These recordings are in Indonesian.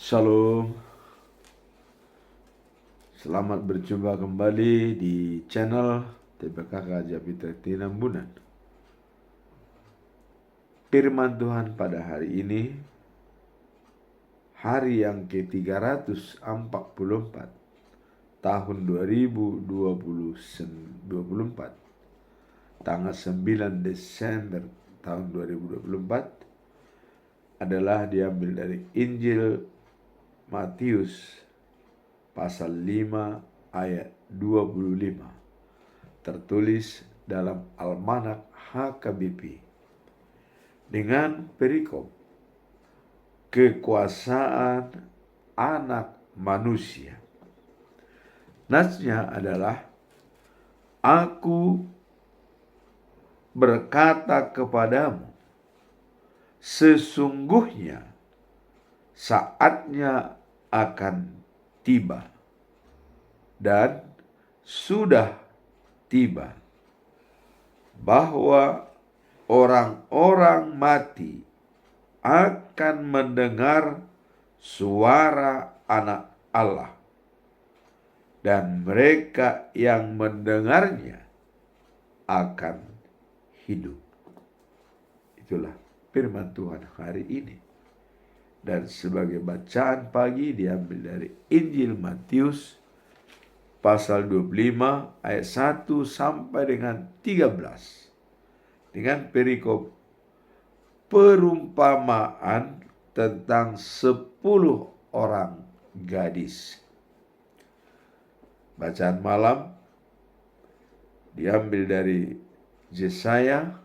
Shalom, selamat berjumpa kembali di channel TPKK Japitra Tinambunan. Firman Tuhan pada hari ini, hari yang ke-344 tahun 2024, tanggal 9 Desember tahun 2024, adalah diambil dari Injil Matius pasal 5 ayat 25, tertulis dalam Almanak HKBP dengan perikop kekuasaan anak manusia. Nasnya adalah, aku berkata kepadamu, sesungguhnya saatnya akan tiba dan sudah tiba bahwa orang-orang mati akan mendengar suara Anak Allah, dan mereka yang mendengarnya akan hidup. Itulah firman Tuhan hari ini. Dan sebagai bacaan pagi diambil dari Injil Matius pasal 25 ayat 1 sampai dengan 13 dengan perikop perumpamaan tentang 10 orang gadis. Bacaan malam diambil dari Yesaya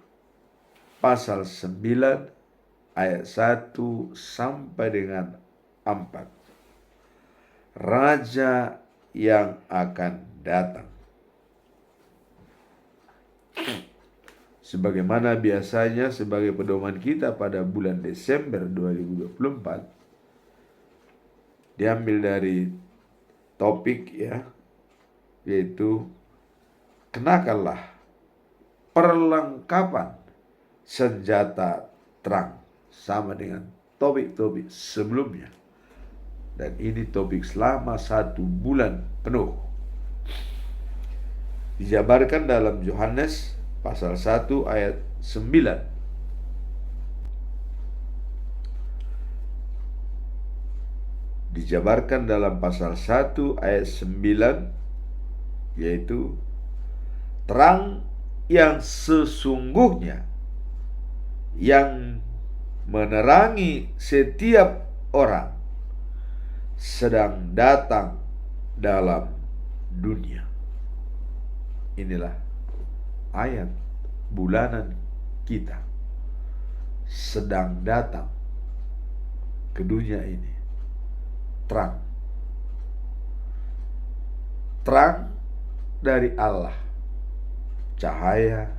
pasal 9 ayat 1 sampai dengan 4. Raja yang akan datang. Sebagaimana biasanya sebagai pedoman kita pada bulan Desember 2024, diambil dari topik yaitu kenakanlah perlengkapan senjata terang, sama dengan topik-topik sebelumnya. Dan ini topik selama 1 bulan penuh. Dijabarkan dalam Yohanes pasal 1 ayat 9. Dijabarkan dalam pasal 1 ayat 9, yaitu terang yang sesungguhnya yang menerangi setiap orang sedang datang dalam dunia. Inilah ayat bulanan kita, sedang datang ke dunia ini. Terang dari Allah, cahaya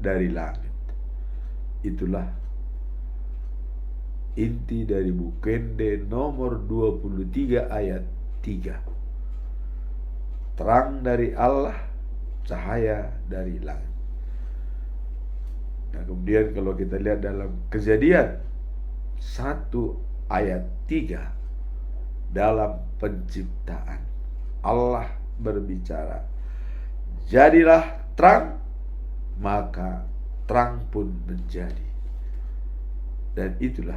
dari langit. Itulah inti dari Bukende nomor 23 ayat 3. Terang dari Allah, cahaya dari langit. Nah, kemudian kalau kita lihat dalam Kejadian 1 ayat 3, dalam penciptaan Allah berbicara, jadilah terang, maka terang pun menjadi. Dan itulah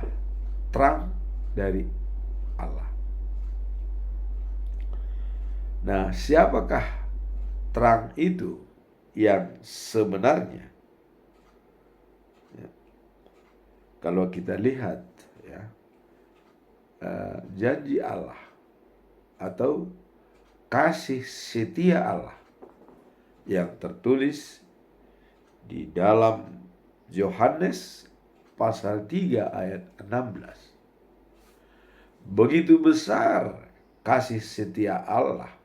terang dari Allah. Nah, siapakah terang itu yang sebenarnya? Kalau kita lihat janji Allah atau kasih setia Allah yang tertulis di dalam Yohanes pasal 3 ayat 16. Begitu besar kasih setia Allah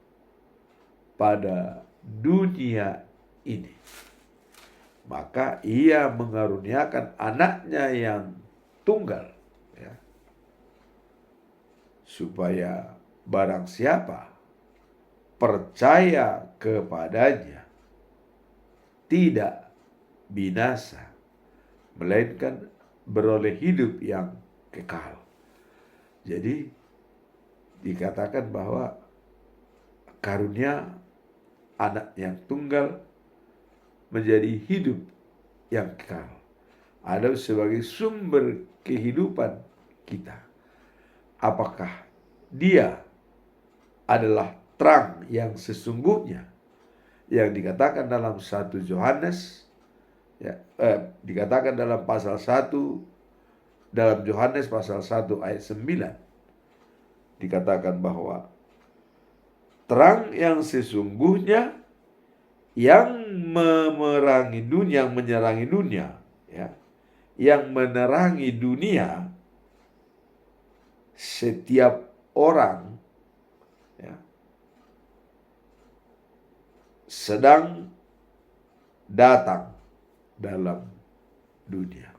pada dunia ini, maka Ia mengaruniakan anaknya yang tunggal, supaya barang siapa percaya kepadanya tidak binasa, melainkan beroleh hidup yang kekal. Jadi dikatakan bahwa karunia anak yang tunggal menjadi hidup yang kekal. Ada sebagai sumber kehidupan kita. Apakah dia adalah terang yang sesungguhnya yang dikatakan dalam 1 Yohanes, dikatakan dalam pasal 1, dalam Yohanes pasal 1 ayat 9, dikatakan bahwa terang yang sesungguhnya yang memerangi dunia, yang menyerangi dunia, yang menerangi dunia, setiap orang sedang datang dalam dunia.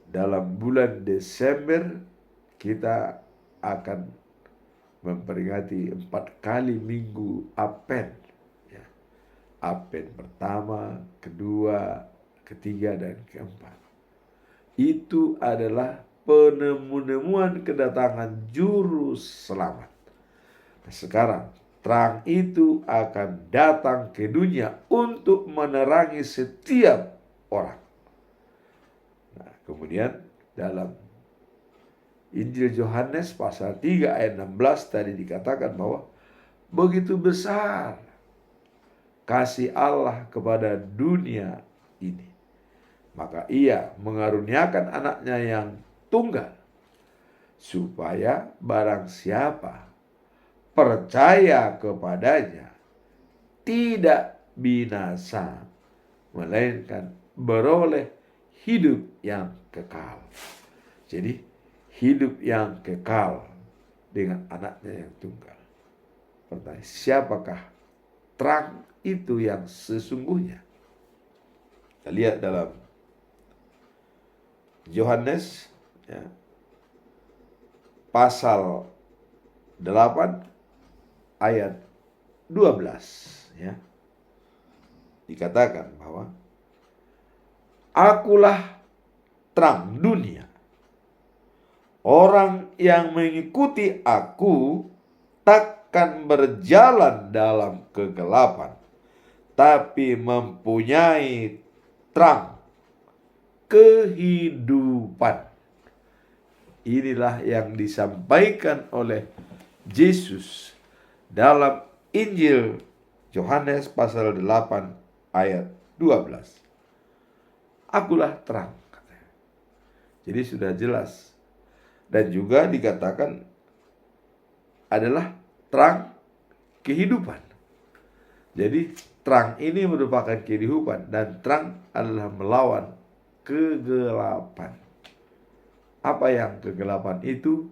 Dalam bulan Desember kita akan memperingati 4 kali minggu Advent. Advent pertama, kedua, ketiga, dan keempat. Itu adalah penemuan kedatangan juru selamat. Nah, sekarang terang itu akan datang ke dunia untuk menerangi setiap orang. Nah, kemudian dalam Injil Yohanes pasal 3 ayat 16 tadi dikatakan bahwa begitu besar kasih Allah kepada dunia ini, maka ia mengaruniakan anaknya yang tunggal, supaya barang siapa percaya kepadanya tidak binasa, melainkan beroleh hidup yang kekal. Jadi hidup yang kekal dengan anaknya yang tunggal. Pertanyaan, siapakah terang itu yang sesungguhnya? Kita lihat dalam Yohanes pasal 8 ayat 12 dikatakan bahwa akulah terang dunia. Orang yang mengikuti aku takkan berjalan dalam kegelapan, tapi mempunyai terang kehidupan. Inilah yang disampaikan oleh Yesus dalam Injil Yohanes pasal 8 ayat 12. Akulah terang, katanya. Jadi sudah jelas. Dan juga dikatakan adalah terang kehidupan. Jadi terang ini merupakan kehidupan, dan terang adalah melawan kegelapan. Apa yang kegelapan itu?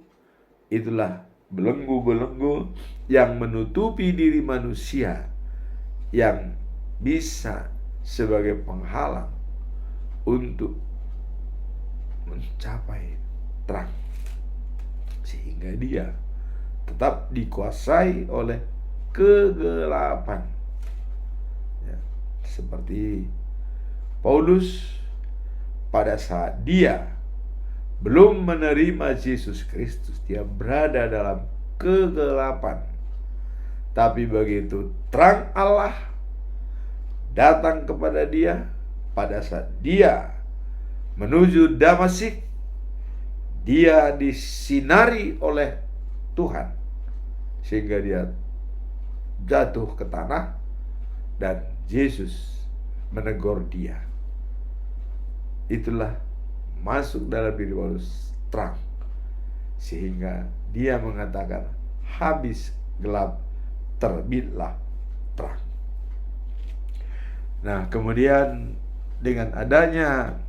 Itulah belenggu-belenggu yang menutupi diri manusia, yang bisa sebagai penghalang untuk mencapai terang, sehingga dia tetap dikuasai oleh kegelapan. Seperti Paulus pada saat dia belum menerima Yesus Kristus, dia berada dalam kegelapan. Tapi begitu terang Allah datang kepada dia, pada saat dia menuju Damasik, dia disinari oleh Tuhan, sehingga dia jatuh ke tanah, dan Yesus menegur dia. Itulah masuk dalam diri Paulus terang, sehingga dia mengatakan, habis gelap, terbitlah terang. Nah, kemudian dengan adanya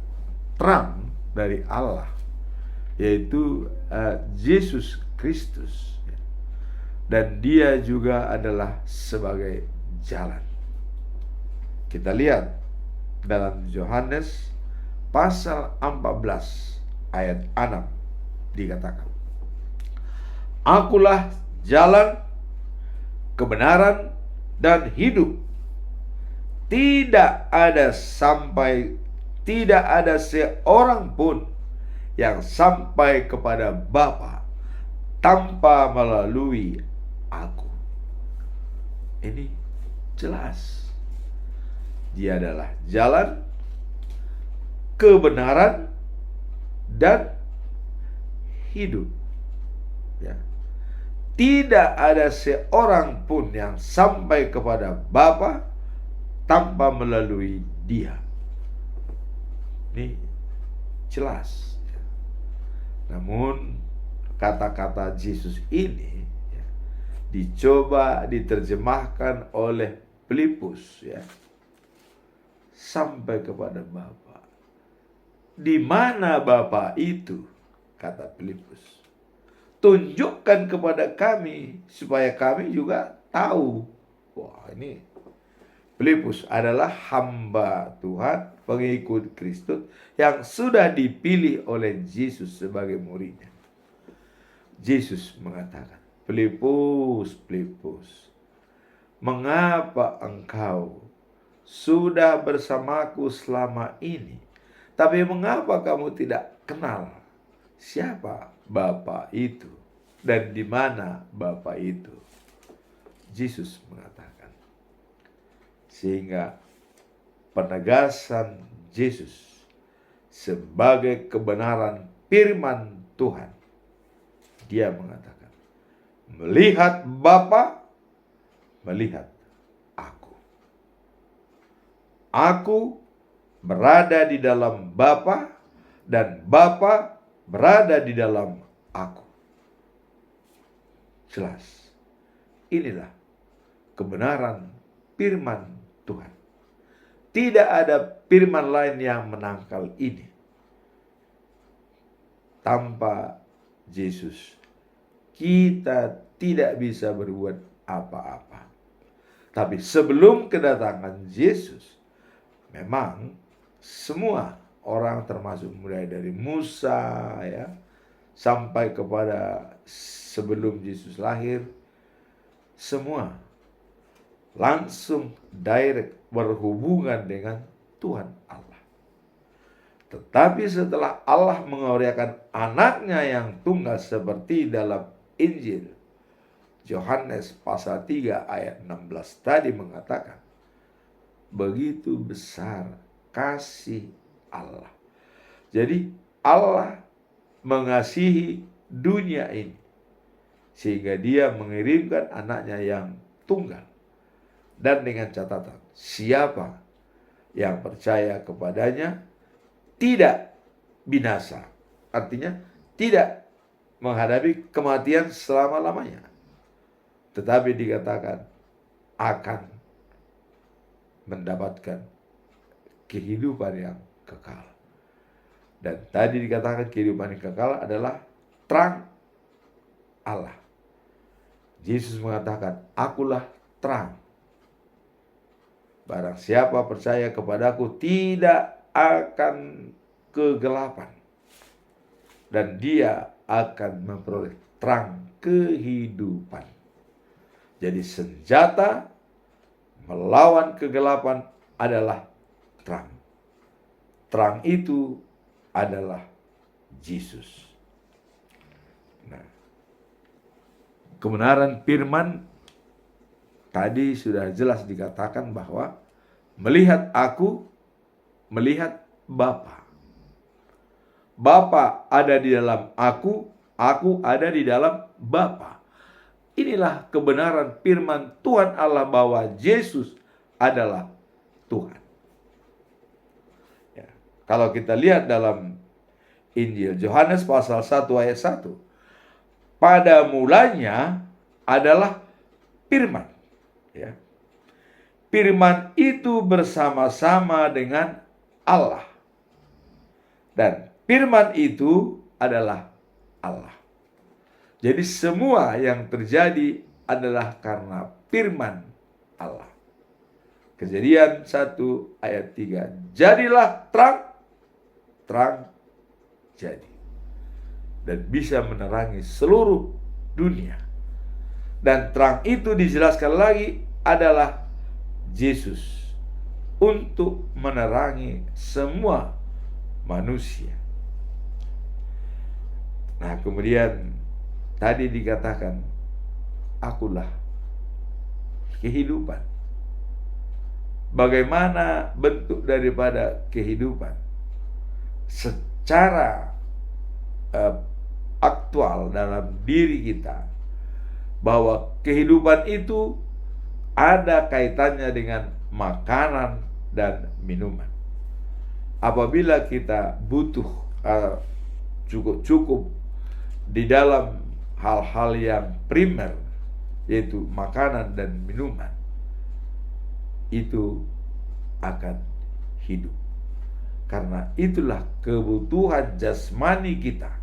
terang dari Allah, yaitu Yesus Kristus, dan dia juga adalah sebagai jalan. Kita lihat dalam Yohanes pasal 14 ayat 6 dikatakan, akulah jalan, kebenaran, dan hidup. Tidak ada seorang pun yang sampai kepada Bapa tanpa melalui aku. Ini jelas. Dia adalah jalan, kebenaran, dan hidup. Ya. Tidak ada seorang pun yang sampai kepada Bapa tanpa melalui Dia. Ini jelas. Namun kata-kata Yesus ini dicoba diterjemahkan oleh Filipus, ya, sampai kepada Bapa. Di mana Bapa itu? Kata Filipus. Tunjukkan kepada kami supaya kami juga tahu. Wah, ini Filipus adalah hamba Tuhan, pengikut Kristus yang sudah dipilih oleh Yesus sebagai muridnya. Yesus mengatakan, Filipus, mengapa engkau sudah bersamaku selama ini, tapi mengapa kamu tidak kenal siapa Bapa itu dan di mana Bapa itu? Yesus mengatakan. Sehingga penegasan Yesus sebagai kebenaran firman Tuhan, dia mengatakan, melihat Bapa, melihat aku. Aku berada di dalam Bapa dan Bapa berada di dalam aku. Jelas. Inilah kebenaran firman Tuhan. Tidak ada firman lain yang menangkal ini. Tanpa Yesus, kita tidak bisa berbuat apa-apa. Tapi sebelum kedatangan Yesus, memang semua orang, termasuk mulai dari Musa, ya, sampai kepada sebelum Yesus lahir, semua langsung direct berhubungan dengan Tuhan Allah. Tetapi setelah Allah mengaruniakan anaknya yang tunggal seperti dalam Injil Yohanes pasal 3 ayat 16 tadi mengatakan, begitu besar kasih Allah. Jadi Allah mengasihi dunia ini sehingga dia mengirimkan anaknya yang tunggal. Dan dengan catatan, siapa yang percaya kepadanya tidak binasa. Artinya tidak menghadapi kematian selama-lamanya. Tetapi dikatakan akan mendapatkan kehidupan yang kekal. Dan tadi dikatakan kehidupan yang kekal adalah terang Allah. Yesus mengatakan, akulah terang. Barang siapa percaya kepadaku tidak akan kegelapan, dan dia akan memperoleh terang kehidupan. Jadi senjata melawan kegelapan adalah terang. Terang itu adalah Yesus. Nah, kebenaran firman tadi sudah jelas dikatakan bahwa melihat aku, melihat Bapa. Bapa ada di dalam aku ada di dalam Bapa. Inilah kebenaran firman Tuhan Allah bahwa Yesus adalah Tuhan. Ya. Kalau kita lihat dalam Injil Yohanes pasal 1 ayat 1, pada mulanya adalah firman. Ya. Firman itu bersama-sama dengan Allah. Dan firman itu adalah Allah. Jadi semua yang terjadi adalah karena firman Allah. Kejadian 1 ayat 3. Jadilah terang, terang jadi. Dan bisa menerangi seluruh dunia. Dan terang itu dijelaskan lagi adalah Yesus untuk menerangi semua manusia. Nah, kemudian Tadi dikatakan, akulah kehidupan. Bagaimana bentuk daripada kehidupan? Secara aktual dalam diri kita, bahwa kehidupan itu ada kaitannya dengan makanan dan minuman. Apabila kita butuh cukup di dalam hal-hal yang primer, yaitu makanan dan minuman, itu akan hidup. Karena itulah kebutuhan jasmani kita,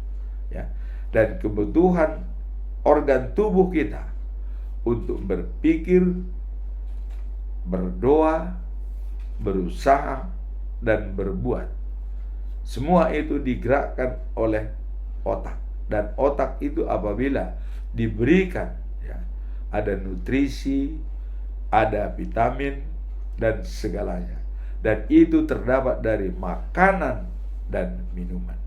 ya, dan kebutuhan organ tubuh kita untuk berpikir, berdoa, berusaha, dan berbuat. Semua itu digerakkan oleh otak. Dan otak itu apabila diberikan, ya, ada nutrisi, ada vitamin, dan segalanya. Dan itu terdapat dari makanan dan minuman.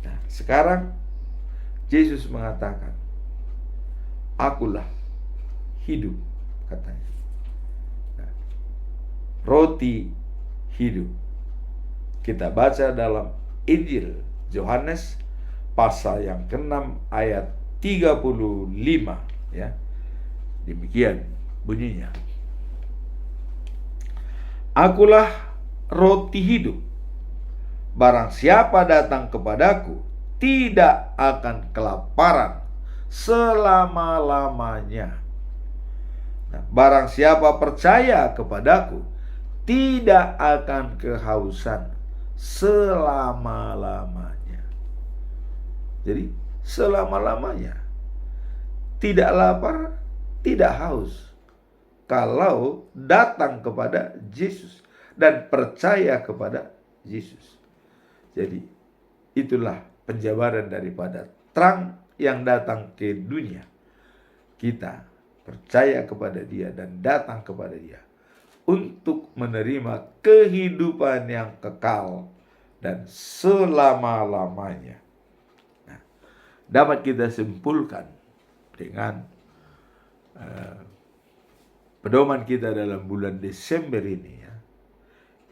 Nah, sekarang Yesus mengatakan, akulah hidup, katanya. Nah, roti hidup. Kita baca dalam Injil Yohanes pasal yang ke-6 ayat 35, ya. Demikian bunyinya. Akulah roti hidup. Barang siapa datang kepadaku tidak akan kelaparan selama-lamanya. Nah, barang siapa percaya kepadaku tidak akan kehausan selama-lamanya. Jadi selama-lamanya tidak lapar, tidak haus, kalau datang kepada Yesus dan percaya kepada Yesus. Jadi itulah penjabaran daripada terang yang datang ke dunia. Kita percaya kepada Dia dan datang kepada Dia untuk menerima kehidupan yang kekal dan selama-lamanya. Nah, dapat kita simpulkan dengan pedoman kita dalam bulan Desember ini, ya.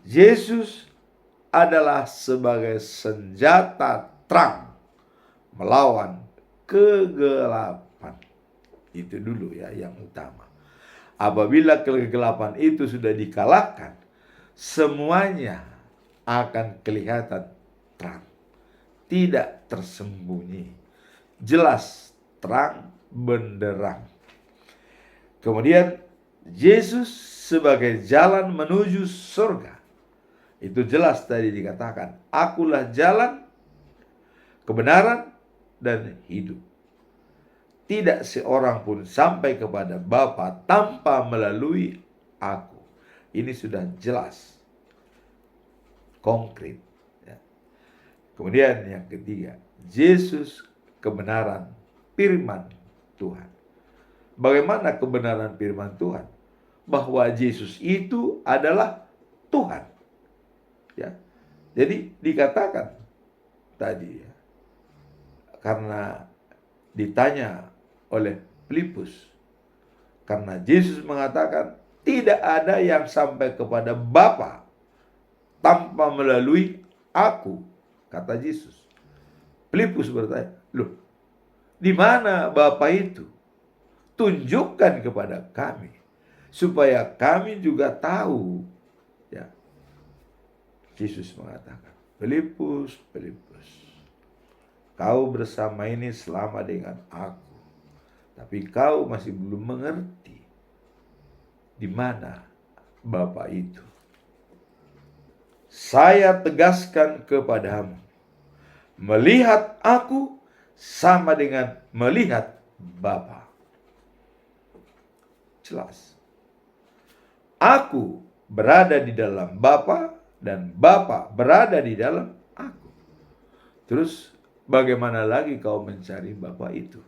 Yesus adalah sebagai senjata terang melawan kegelapan. Itu dulu, ya, yang utama. Apabila kegelapan itu sudah dikalahkan, semuanya akan kelihatan terang, tidak tersembunyi, jelas, terang benderang. Kemudian Yesus sebagai jalan menuju surga. Itu jelas tadi dikatakan, akulah jalan, kebenaran, dan hidup. Tidak seorang pun sampai kepada Bapa tanpa melalui aku. Ini sudah jelas, konkret, ya. Kemudian yang ketiga, Yesus kebenaran firman Tuhan. Bagaimana kebenaran firman Tuhan? Bahwa Yesus itu adalah Tuhan, ya. Jadi dikatakan tadi, ya, karena ditanya oleh Filipus, karena Yesus mengatakan tidak ada yang sampai kepada Bapa tanpa melalui aku, kata Yesus. Filipus bertanya, loh, di mana Bapa itu? Tunjukkan kepada kami, supaya kami juga tahu, ya. Yesus mengatakan, Filipus, kau bersama ini selama dengan aku, tapi kau masih belum mengerti di mana Bapa itu. Saya tegaskan kepadamu, melihat aku sama dengan melihat Bapa. Jelas. Aku berada di dalam Bapa dan Bapa berada di dalam aku. Terus bagaimana lagi kau mencari Bapa itu?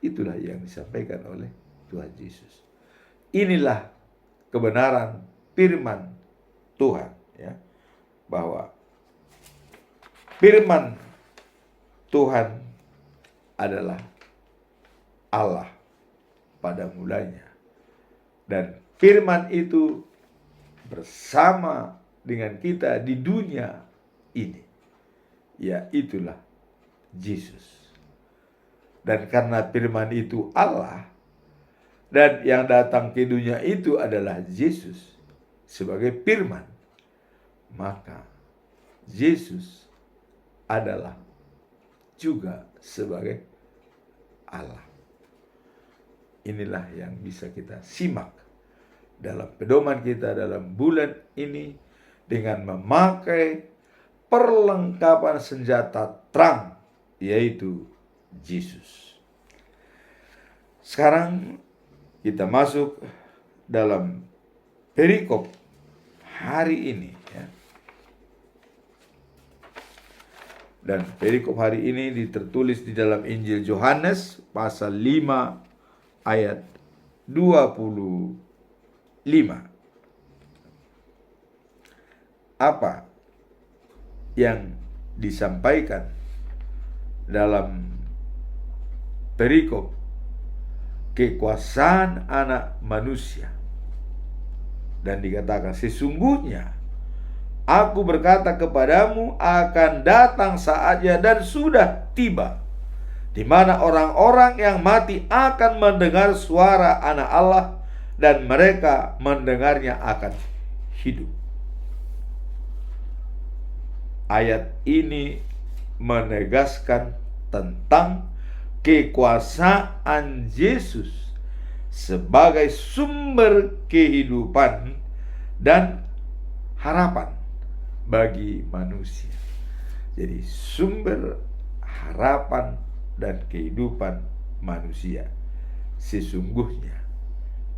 Itulah yang disampaikan oleh Tuhan Yesus. Inilah kebenaran firman Tuhan, ya, bahwa firman Tuhan adalah Allah pada mulanya. Dan firman itu bersama dengan kita di dunia ini. Ya, itulah Yesus. Dan karena firman itu Allah, dan yang datang ke dunia itu adalah Yesus sebagai firman, maka Yesus adalah juga sebagai Allah. Inilah yang bisa kita simak dalam pedoman kita dalam bulan ini dengan memakai perlengkapan senjata terang, yaitu Yesus. Sekarang kita masuk dalam perikop hari ini, ya. Dan perikop hari ini tertulis di dalam Injil Yohanes pasal 5 ayat 25. Apa yang disampaikan dalam perikop kekuasaan anak manusia? Dan dikatakan, sesungguhnya aku berkata kepadamu, akan datang saatnya dan sudah tiba, di mana orang-orang yang mati akan mendengar suara anak Allah, dan mereka mendengarnya akan hidup. Ayat ini menegaskan tentang kekuasaan Yesus sebagai sumber kehidupan dan harapan bagi manusia. Jadi sumber harapan dan kehidupan manusia. Sesungguhnya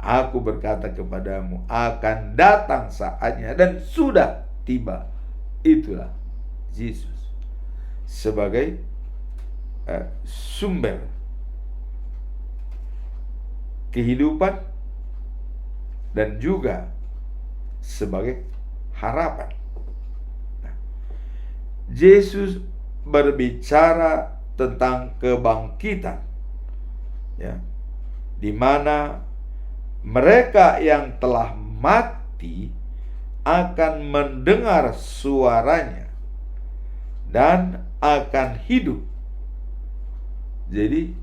aku berkata kepadamu, akan datang saatnya dan sudah tiba. Itulah Yesus sebagai sumber kehidupan dan juga sebagai harapan. Yesus berbicara tentang kebangkitan, ya, di mana mereka yang telah mati akan mendengar suaranya dan akan hidup. Jadi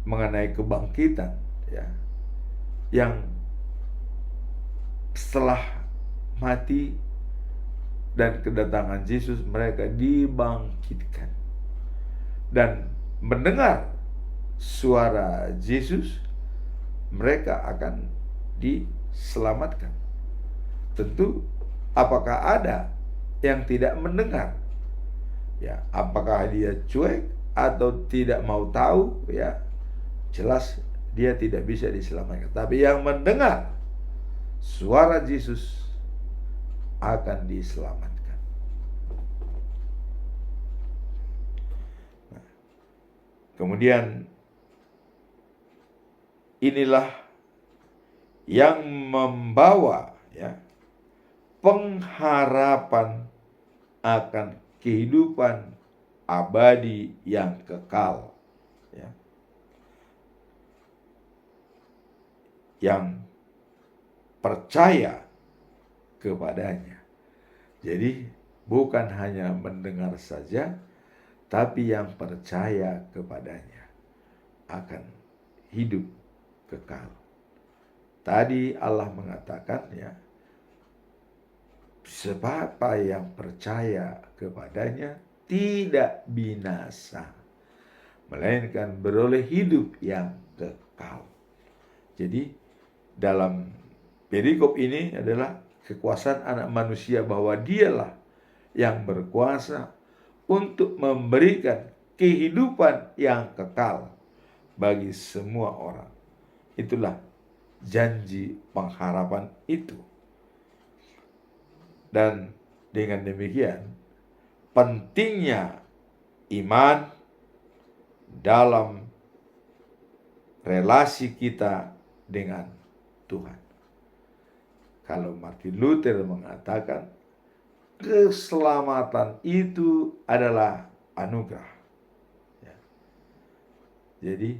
mengenai kebangkitan, ya, yang setelah mati dan kedatangan Yesus, mereka dibangkitkan dan mendengar suara Yesus, mereka akan diselamatkan. Tentu apakah ada yang tidak mendengar? Ya, apakah dia cuek atau tidak mau tahu? Ya, jelas dia tidak bisa diselamatkan. Tapi yang mendengar suara Yesus akan diselamatkan. Nah, kemudian inilah yang membawa, ya, pengharapan akan kehidupan abadi yang kekal, ya, yang percaya kepadanya. Jadi bukan hanya mendengar saja, tapi yang percaya kepadanya akan hidup kekal. Tadi Allah mengatakan, ya, siapa yang percaya kepadanya tidak binasa, melainkan beroleh hidup yang kekal. Jadi dalam perikop ini adalah kekuasaan anak manusia, bahwa dialah yang berkuasa untuk memberikan kehidupan yang kekal bagi semua orang. Itulah janji pengharapan itu. Dan dengan demikian, pentingnya iman dalam relasi kita dengan Tuhan. Kalau Martin Luther mengatakan, keselamatan itu adalah anugerah, ya. Jadi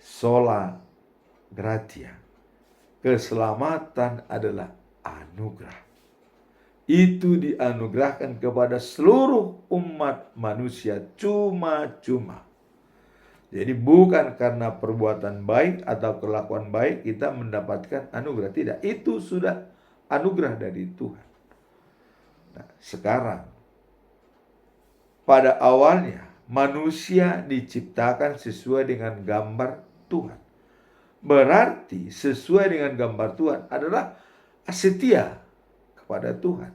sola gratia, keselamatan adalah anugerah. Itu dianugerahkan kepada seluruh umat manusia cuma-cuma. Jadi bukan karena perbuatan baik atau kelakuan baik kita mendapatkan anugerah. Tidak, itu sudah anugerah dari Tuhan. Nah, sekarang pada awalnya manusia diciptakan sesuai dengan gambar Tuhan. Berarti sesuai dengan gambar Tuhan adalah setia kepada Tuhan.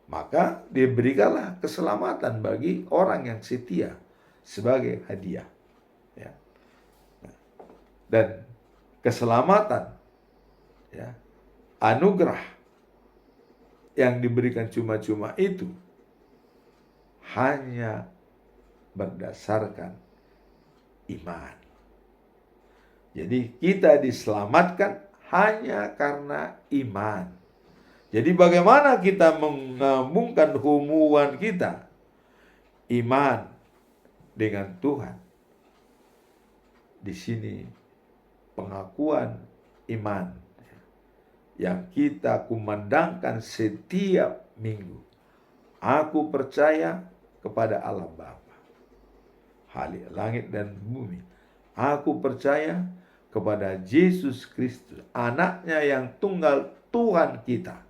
Maka diberikanlah keselamatan bagi orang yang setia sebagai hadiah. Ya. Dan keselamatan, ya, anugerah yang diberikan cuma-cuma itu hanya berdasarkan iman. Jadi kita diselamatkan hanya karena iman. Jadi bagaimana kita menggabungkan hubungan kita iman dengan Tuhan? Di sini pengakuan iman yang kita kumandangkan setiap minggu. Aku percaya kepada Allah Bapa, Khalik langit dan bumi. Aku percaya kepada Yesus Kristus, anaknya yang tunggal Tuhan kita.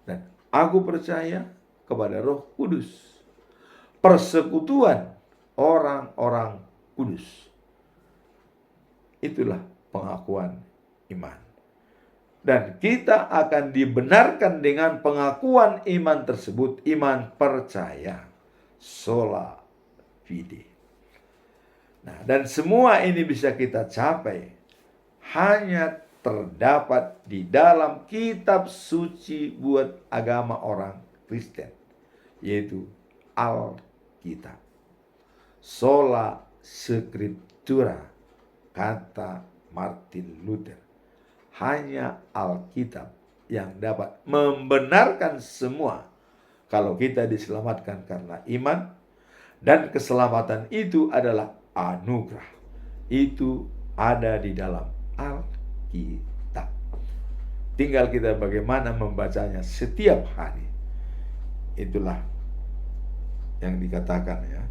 Dan aku percaya kepada Roh Kudus, persekutuan orang-orang kudus. Itulah pengakuan iman. Dan kita akan dibenarkan dengan pengakuan iman tersebut, iman percaya, sola fide. Nah, dan semua ini bisa kita capai hanya terdapat di dalam kitab suci buat agama orang Kristen, yaitu Alkitab. Sola Scriptura, kata Martin Luther. Hanya Alkitab yang dapat membenarkan semua kalau kita diselamatkan karena iman, dan keselamatan itu adalah anugerah. Itu ada di dalam Alkitab. Tinggal kita bagaimana membacanya setiap hari. Itulah yang dikatakan, ya.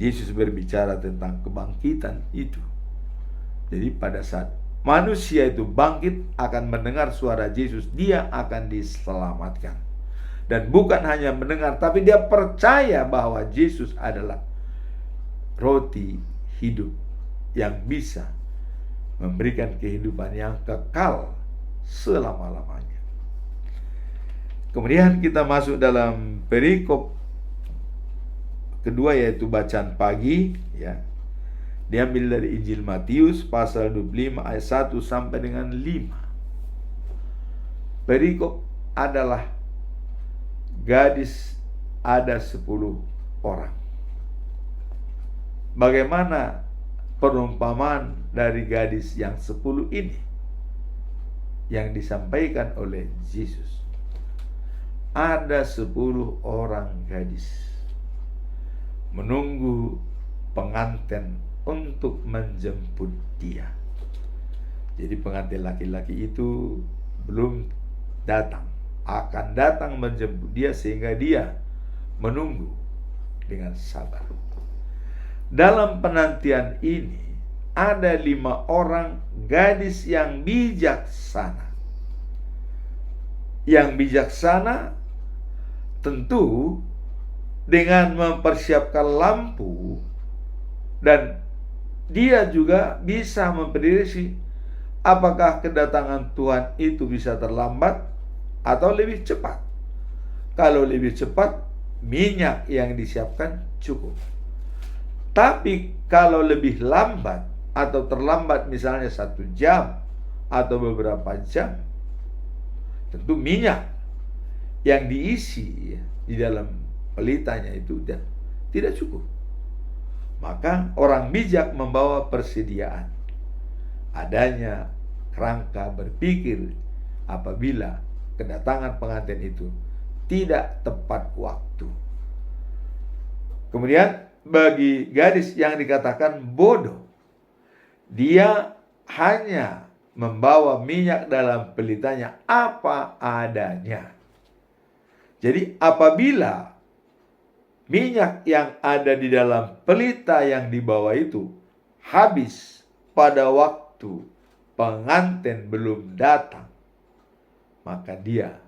Yesus berbicara tentang kebangkitan itu. Jadi pada saat manusia itu bangkit akan mendengar suara Yesus, dia akan diselamatkan. Dan bukan hanya mendengar, tapi dia percaya bahwa Yesus adalah roti hidup yang bisa memberikan kehidupan yang kekal selama-lamanya. Kemudian kita masuk dalam perikop kedua, yaitu bacaan pagi, ya. Diambil dari Injil Matius pasal 25 ayat 1 sampai dengan 5. Perikop adalah gadis ada 10 orang. Bagaimana perumpamaan dari gadis yang 10 ini yang disampaikan oleh Yesus? Ada 10 orang gadis menunggu pengantin untuk menjemput dia. Jadi pengantin laki-laki itu belum datang, akan datang menjemput dia, sehingga dia menunggu dengan sabar. Dalam penantian ini ada 5 orang gadis yang bijaksana. Yang bijaksana tentu dengan mempersiapkan lampu, dan dia juga bisa memprediksi apakah kedatangan Tuhan itu bisa terlambat atau lebih cepat. Kalau lebih cepat, minyak yang disiapkan cukup. Tapi kalau lebih lambat atau terlambat, misalnya 1 jam atau beberapa jam, tentu minyak yang diisi di dalam pelitanya itu tidak cukup. Maka orang bijak membawa persediaan. Adanya kerangka berpikir apabila kedatangan pengantin itu tidak tepat waktu. Kemudian bagi gadis yang dikatakan bodoh, dia hanya membawa minyak dalam pelitanya apa adanya. Jadi apabila minyak yang ada di dalam pelita yang dibawa itu habis pada waktu pengantin belum datang, maka dia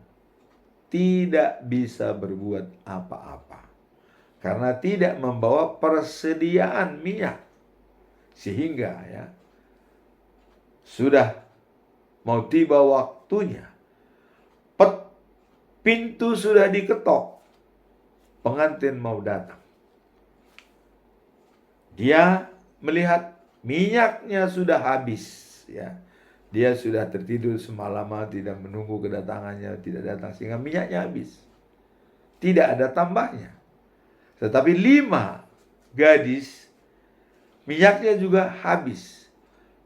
tidak bisa berbuat apa-apa karena tidak membawa persediaan minyak. Sehingga ya sudah mau tiba waktunya, pintu sudah diketok, pengantin mau datang. Dia melihat minyaknya sudah habis, ya. Dia sudah tertidur semalaman, tidak menunggu kedatangannya, tidak datang, sehingga minyaknya habis. Tidak ada tambahnya. Tetapi 5 gadis, minyaknya juga habis.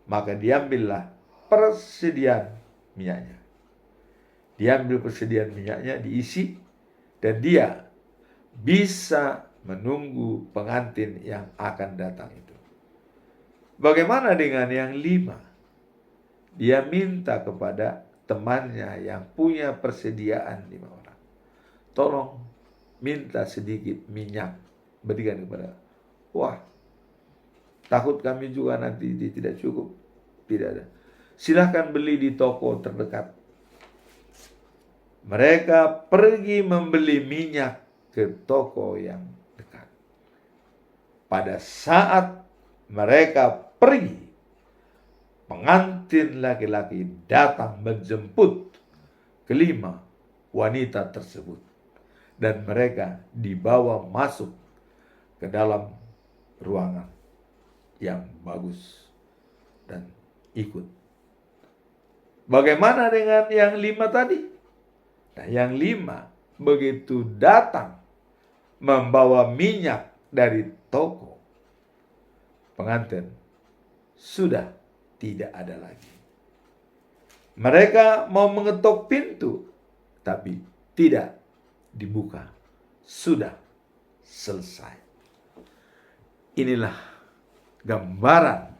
Maka diambillah persediaan minyaknya. Diambil persediaan minyaknya, diisi, dan dia bisa menunggu pengantin yang akan datang itu. Bagaimana dengan yang 5? Dia minta kepada temannya yang punya persediaan 5 orang. Tolong minta sedikit minyak, berikan kepada. Wah, takut kami juga nanti tidak cukup. Tidak ada. Silahkan beli di toko terdekat. Mereka pergi membeli minyak ke toko yang dekat. Pada saat mereka pergi, pengantin laki-laki datang menjemput ke-5 wanita tersebut. Dan mereka dibawa masuk ke dalam ruangan yang bagus dan ikut. Bagaimana dengan yang 5 tadi? Nah, yang 5 begitu datang membawa minyak dari toko, pengantin sudah tidak ada lagi. Mereka mau mengetuk pintu, tapi tidak dibuka. Sudah selesai. Inilah gambaran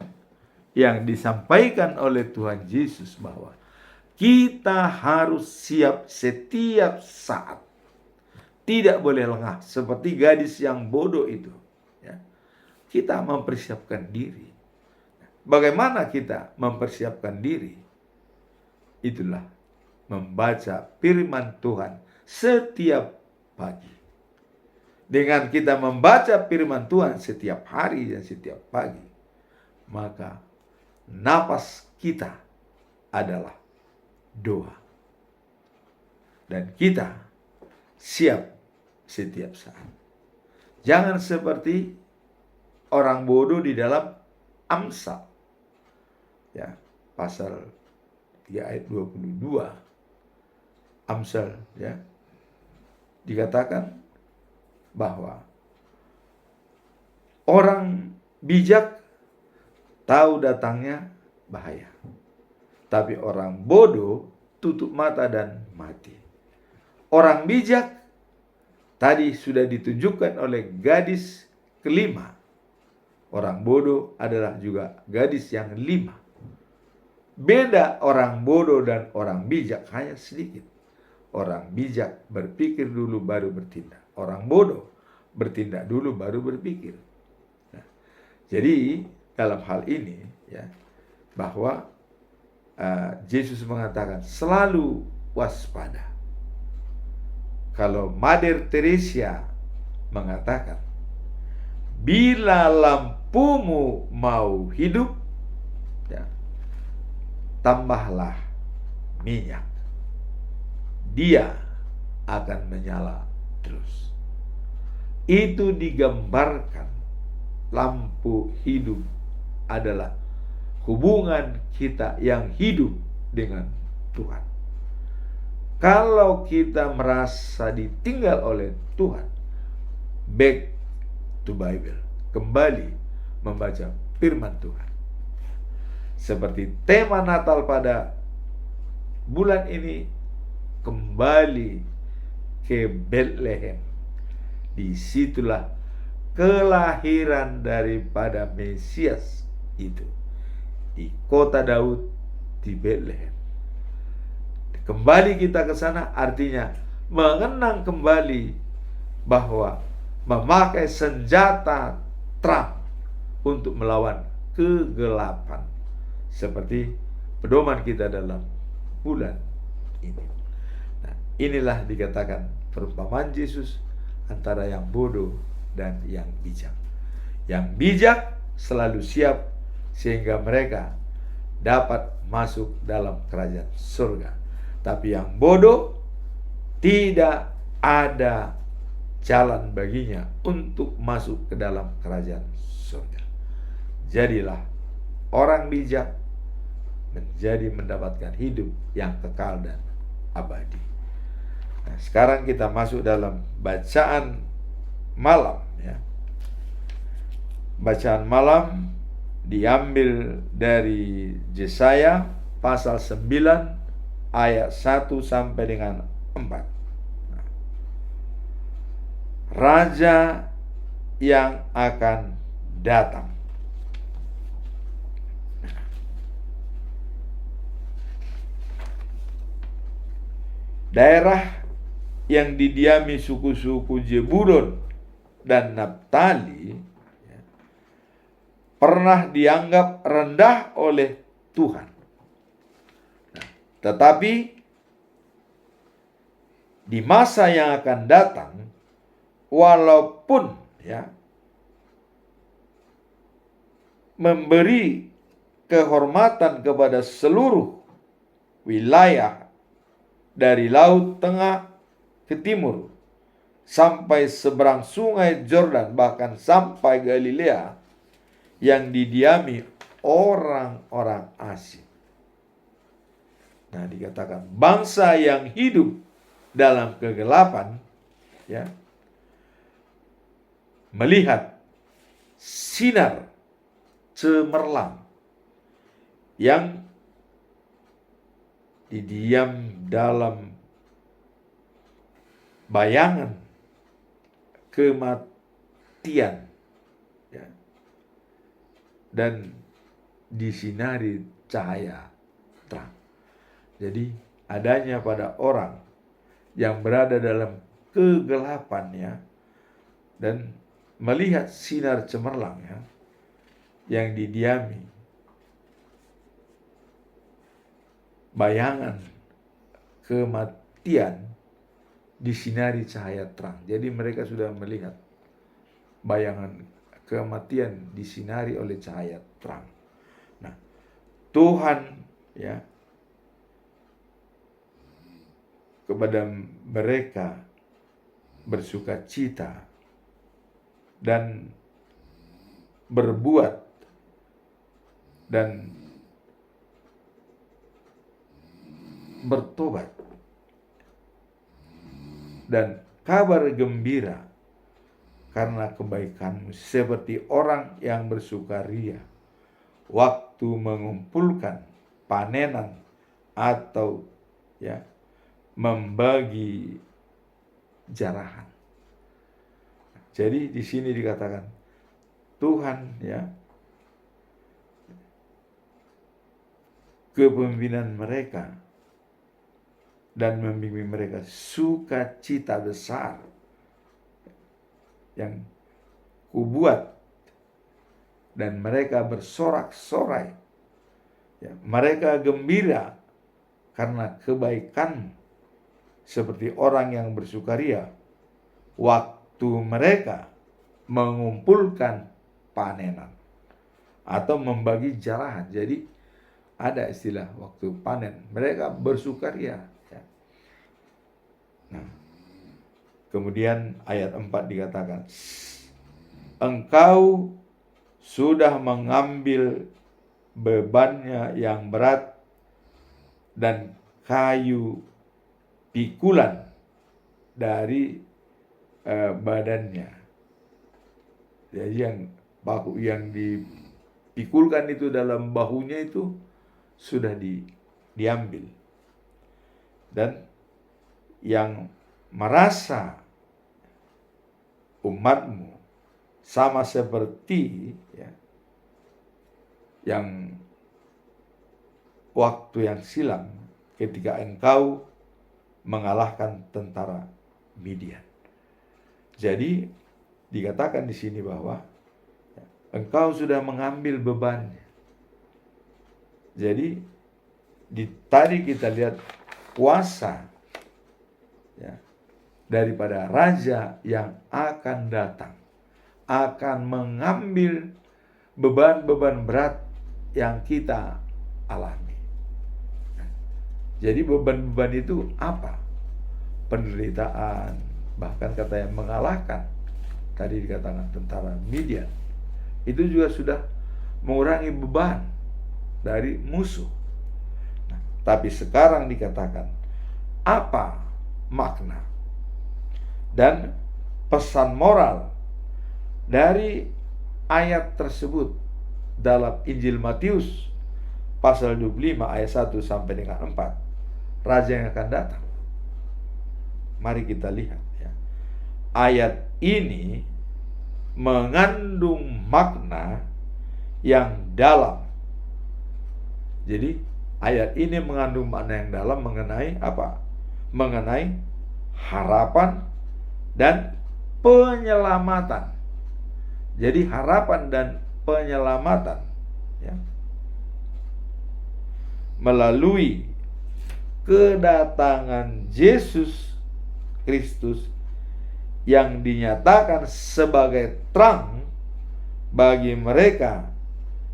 yang disampaikan oleh Tuhan Yesus bahwa kita harus siap setiap saat. Tidak boleh lengah seperti gadis yang bodoh itu. Ya. Kita mempersiapkan diri. Bagaimana kita mempersiapkan diri? Itulah membaca firman Tuhan setiap pagi. Dengan kita membaca firman Tuhan setiap hari dan setiap pagi, maka napas kita adalah doa. Dan kita siap setiap saat. Jangan seperti orang bodoh di dalam Amsal. Ya, pasal 3 ayat 22. Amsal, ya. Dikatakan bahwa orang bijak tahu datangnya bahaya, tapi orang bodoh tutup mata dan mati. Orang bijak tadi sudah ditunjukkan oleh gadis ke-5. Orang bodoh adalah juga gadis yang 5. Beda orang bodoh dan orang bijak hanya sedikit. Orang bijak berpikir dulu baru bertindak. Orang bodoh bertindak dulu baru berpikir. Nah, jadi dalam hal ini ya, bahwa Yesus mengatakan selalu waspada. Kalau Mother Teresa mengatakan, bila lampumu mau hidup, ya, tambahlah minyak. Dia akan menyala terus. Itu digambarkan lampu hidup adalah hubungan kita yang hidup dengan Tuhan. Kalau kita merasa ditinggal oleh Tuhan, back to Bible, kembali membaca firman Tuhan. Seperti tema Natal pada bulan ini, kembali ke Bethlehem. Disitulah kelahiran daripada Mesias itu di kota Daud, di Bethlehem. Kembali kita ke sana artinya mengenang kembali bahwa memakai senjata terang untuk melawan kegelapan, seperti pedoman kita dalam bulan ini. Nah, inilah dikatakan perumpamaan Yesus antara yang bodoh dan yang bijak. Yang bijak selalu siap sehingga mereka dapat masuk dalam kerajaan surga. Tapi yang bodoh tidak ada jalan baginya untuk masuk ke dalam kerajaan surga. Jadilah orang bijak menjadi mendapatkan hidup yang kekal dan abadi. Nah, sekarang kita masuk dalam bacaan malam, ya. Bacaan malam diambil dari Yesaya pasal 9 ayat 1 sampai dengan 4. Raja yang akan datang. Daerah yang didiami suku-suku Zebulon dan Naptali pernah dianggap rendah oleh Tuhan. Tetapi di masa yang akan datang, walaupun memberi kehormatan kepada seluruh wilayah dari Laut Tengah ke timur sampai seberang sungai Yordan, bahkan sampai Galilea yang didiami orang-orang asing. Nah, dikatakan bangsa yang hidup dalam kegelapan melihat sinar cemerlang yang didiam dalam bayangan kematian dan disinari cahaya terang. Jadi adanya pada orang yang berada dalam kegelapan dan melihat sinar cemerlang yang didiami bayangan kematian disinari cahaya terang. Jadi mereka sudah melihat bayangan kematian disinari oleh cahaya terang. Nah, Tuhan kepada mereka bersuka cita dan berbuat dan bertobat dan kabar gembira karena kebaikanmu, seperti orang yang bersukaria waktu mengumpulkan panenan atau membagi jarahan. Jadi di sini dikatakan Tuhan kepemimpinan mereka dan membimbing mereka sukacita besar yang kubuat, dan mereka bersorak-sorai. Mereka gembira karena kebaikan, seperti orang yang bersukaria waktu mereka mengumpulkan panenan atau membagi jarahan. Jadi ada istilah waktu panen mereka bersukaria. Nah, kemudian ayat 4 dikatakan, engkau sudah mengambil bebannya yang berat dan kayu pikulan dari badannya. Jadi yang bahu yang dipikulkan itu dalam bahunya itu sudah diambil. Dan yang merasa umatmu sama seperti ya, yang waktu yang silam ketika engkau mengalahkan tentara Midian. Jadi dikatakan di sini bahwa engkau sudah mengambil bebannya. Jadi tadi kita lihat kuasa ya, daripada raja yang akan datang akan mengambil beban-beban berat yang kita alami. Jadi beban-beban itu apa? Penderitaan, bahkan kata yang mengalahkan. Tadi dikatakan tentara Midian. Itu juga sudah mengurangi beban dari musuh. Nah, tapi sekarang dikatakan apa makna dan pesan moral dari ayat tersebut dalam Injil Matius pasal 25 ayat 1 sampai dengan 4. Raja yang akan datang. Mari kita lihat ya. Ayat ini mengandung makna yang dalam. Jadi ayat ini mengandung makna yang dalam mengenai apa? Mengenai harapan dan penyelamatan. Jadi harapan dan penyelamatan ya, melalui kedatangan Yesus Kristus yang dinyatakan sebagai terang bagi mereka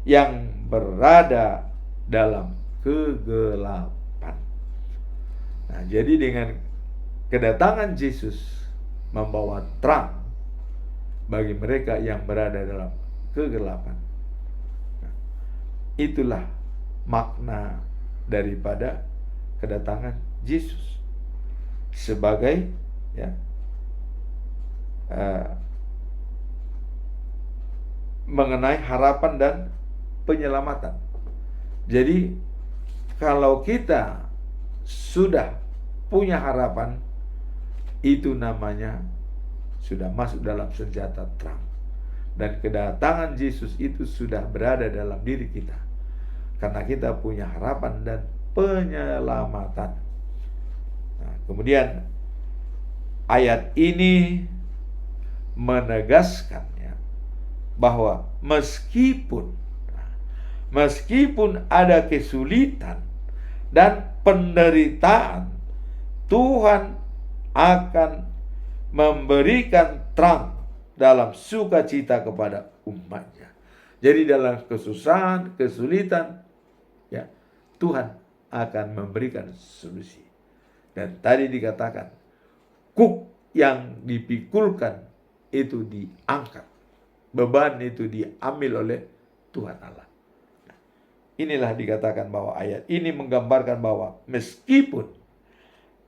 yang berada dalam kegelapan. Nah, jadi dengan kedatangan Yesus membawa terang bagi mereka yang berada dalam kegelapan. Nah, itulah makna daripada kedatangan Yesus sebagai ya, mengenai harapan dan penyelamatan. Jadi kalau kita sudah punya harapan, itu namanya sudah masuk dalam senjata terang. Dan kedatangan Yesus itu sudah berada dalam diri kita, karena kita punya harapan dan penyelamatan. Nah, kemudian ayat ini menegaskannya bahwa meskipun ada kesulitan dan penderitaan, Tuhan akan memberikan terang dalam sukacita kepada umatnya. Jadi dalam kesusahan, kesulitan, ya, Tuhan akan memberikan solusi. Dan tadi dikatakan, kuk yang dipikulkan itu diangkat. Beban itu diambil oleh Tuhan Allah. Nah, inilah dikatakan bahwa ayat ini menggambarkan bahwa meskipun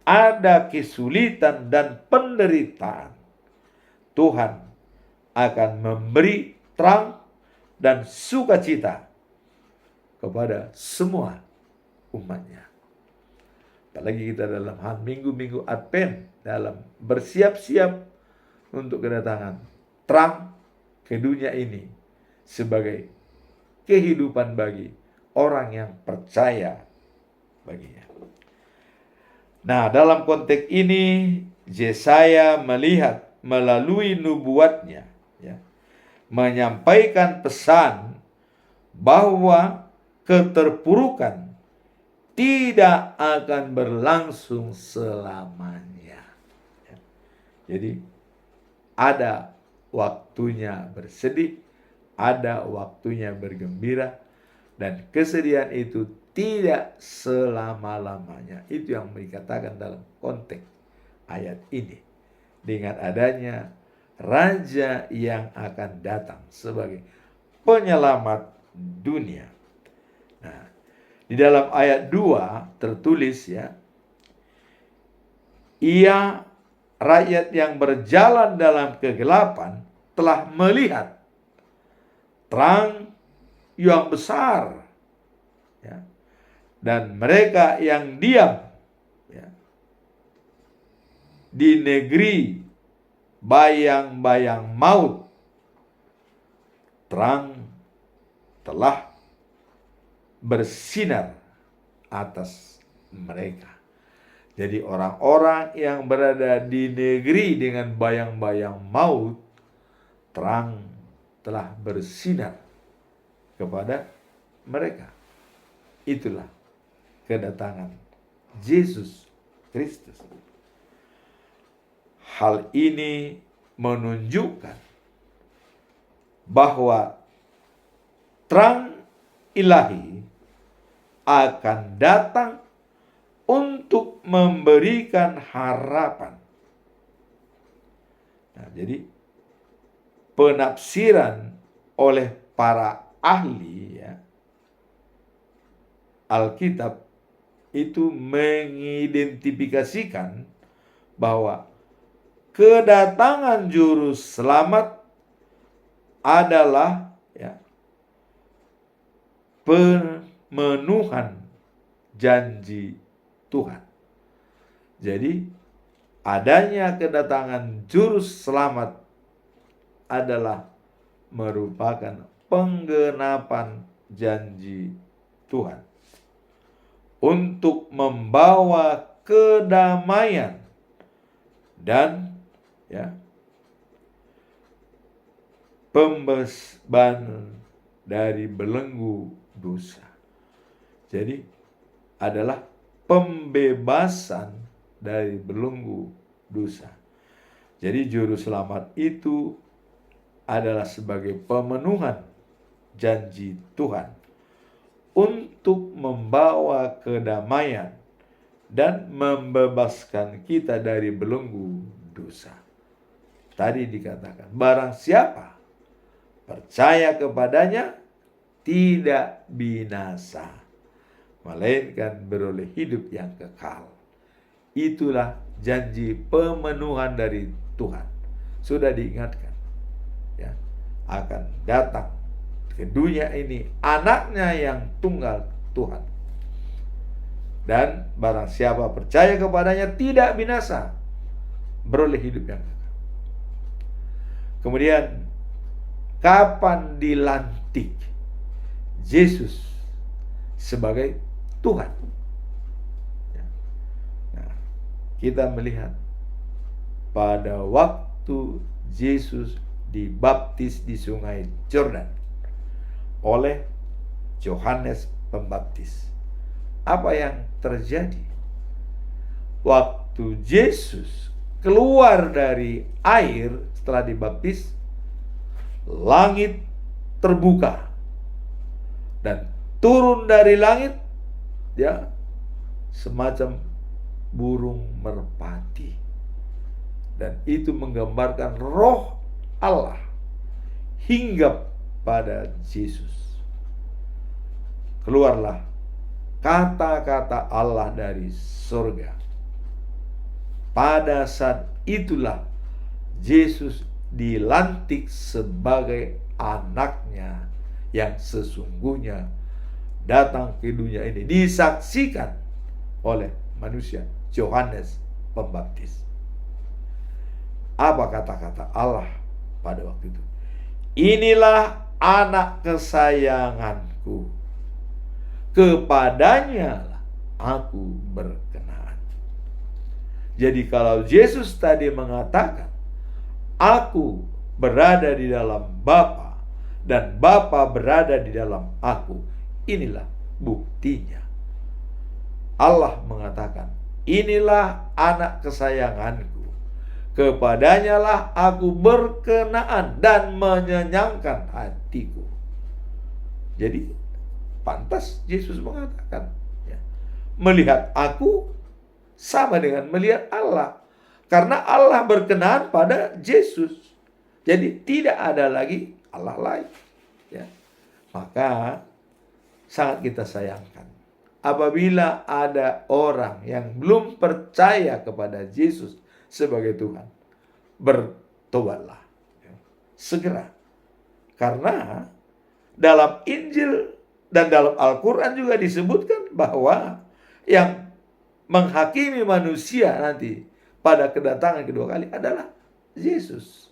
ada kesulitan dan penderitaan, Tuhan akan memberi terang dan sukacita kepada semua umatnya. Apalagi kita dalam hal minggu-minggu Advent, dalam bersiap-siap untuk kedatangan terang ke dunia ini sebagai kehidupan bagi orang yang percaya baginya. Nah, dalam konteks ini Yesaya melihat melalui nubuatnya ya, menyampaikan pesan bahwa keterpurukan tidak akan berlangsung selamanya. Ya. Jadi ada waktunya bersedih, ada waktunya bergembira, dan kesedihan itu tidak selama-lamanya. Itu yang dikatakan dalam konteks ayat ini. Dengan adanya Raja yang akan datang sebagai penyelamat dunia. Nah, di dalam ayat 2 tertulis ya, ia rakyat yang berjalan dalam kegelapan telah melihat terang yang besar ya. Dan mereka yang diam ya, di negeri bayang-bayang maut terang telah bersinar atas mereka. Jadi orang-orang yang berada di negeri dengan bayang-bayang maut, terang telah bersinar kepada mereka. Itulah kedatangan Yesus Kristus. Hal ini menunjukkan bahwa terang ilahi akan datang untuk memberikan harapan. Nah, jadi penafsiran oleh para ahli Alkitab itu mengidentifikasikan bahwa kedatangan juru selamat adalah pemenuhan janji Tuhan. Jadi adanya kedatangan juru selamat adalah merupakan penggenapan janji Tuhan untuk membawa kedamaian dan pembebasan dari belenggu dosa. Jadi adalah pembebasan dari belenggu dosa. Jadi juru selamat itu adalah sebagai pemenuhan janji Tuhan untuk membawa kedamaian dan membebaskan kita dari belenggu dosa. Tadi dikatakan, barang siapa percaya kepadanya tidak binasa, melainkan beroleh hidup yang kekal. Itulah janji pemenuhan dari Tuhan. Sudah diingatkan, akan datang ke dunia ini anaknya yang tunggal Tuhan. Dan barang siapa percaya kepadanya tidak binasa, beroleh hidup yang kekal. Kemudian, kapan dilantik Yesus sebagai Tuhan? Nah, kita melihat pada waktu Yesus dibaptis di sungai Yordan oleh Yohanes Pembaptis. Apa yang terjadi? Waktu Yesus keluar dari air setelah dibaptis, langit terbuka dan turun dari langit semacam burung merpati, dan itu menggambarkan roh Allah hinggap pada Yesus. Keluarlah kata-kata Allah dari surga. Pada saat itulah Yesus dilantik sebagai anaknya yang sesungguhnya datang ke dunia ini, disaksikan oleh manusia, Yohanes Pembaptis. Apa kata-kata Allah pada waktu itu? Inilah anak kesayanganku, kepadanya aku berkenan. Jadi kalau Yesus tadi mengatakan, aku berada di dalam Bapa dan Bapa berada di dalam aku, inilah buktinya. Allah mengatakan, inilah anak kesayanganku, kepadanya lah aku berkenaan dan menyenangkan hatiku. Jadi pantas Yesus mengatakan, melihat aku sama dengan melihat Allah, karena Allah berkenan pada Yesus. Jadi tidak ada lagi Allah lain. Maka sangat kita sayangkan apabila ada orang yang belum percaya kepada Yesus sebagai Tuhan. Bertobatlah segera, karena dalam Injil dan dalam Al-Quran juga disebutkan bahwa yang menghakimi manusia nanti pada kedatangan kedua kali adalah Yesus.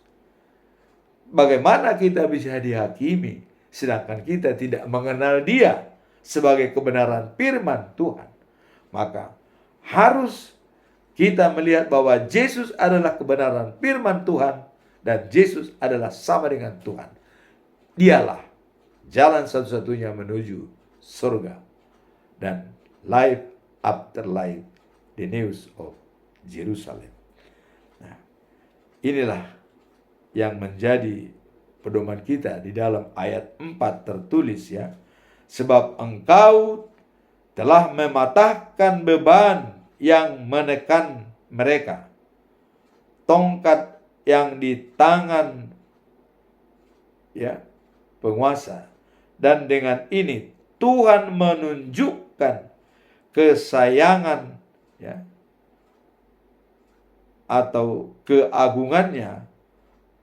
bagaimana kita bisa dihakimi sedangkan kita tidak mengenal Dia sebagai kebenaran firman Tuhan? Maka harus kita melihat bahwa Yesus adalah kebenaran firman Tuhan dan Yesus adalah sama dengan Tuhan. Dialah jalan satu-satunya menuju surga dan life after life, the news of Jerusalem. Nah, inilah yang menjadi pedoman kita di dalam ayat 4 tertulis ya. Sebab engkau telah mematahkan beban yang menekan mereka, tongkat yang di tangan ya penguasa, dan dengan ini Tuhan menunjukkan kesayangan ya atau keagungannya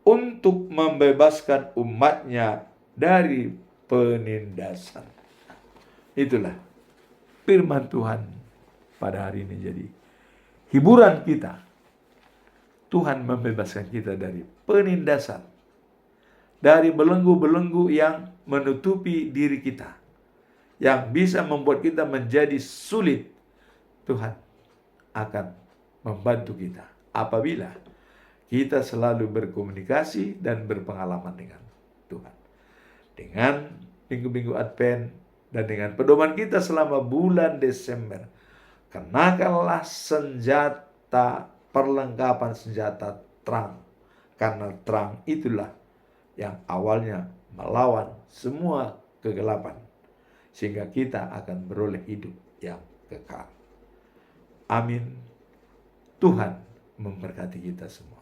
untuk membebaskan umatnya dari penindasan. Itulah firman Tuhan pada hari ini. Jadi hiburan kita, Tuhan membebaskan kita dari penindasan, dari belenggu-belenggu yang menutupi diri kita, yang bisa membuat kita menjadi sulit. Tuhan akan membantu kita apabila kita selalu berkomunikasi dan berpengalaman dengan Tuhan. Dengan minggu-minggu Advent dan dengan pedoman kita selama bulan Desember, kenakanlah senjata, perlengkapan senjata terang. Karena terang itulah yang awalnya melawan semua kegelapan, sehingga kita akan beroleh hidup yang kekal. Amin. Tuhan memberkati kita semua.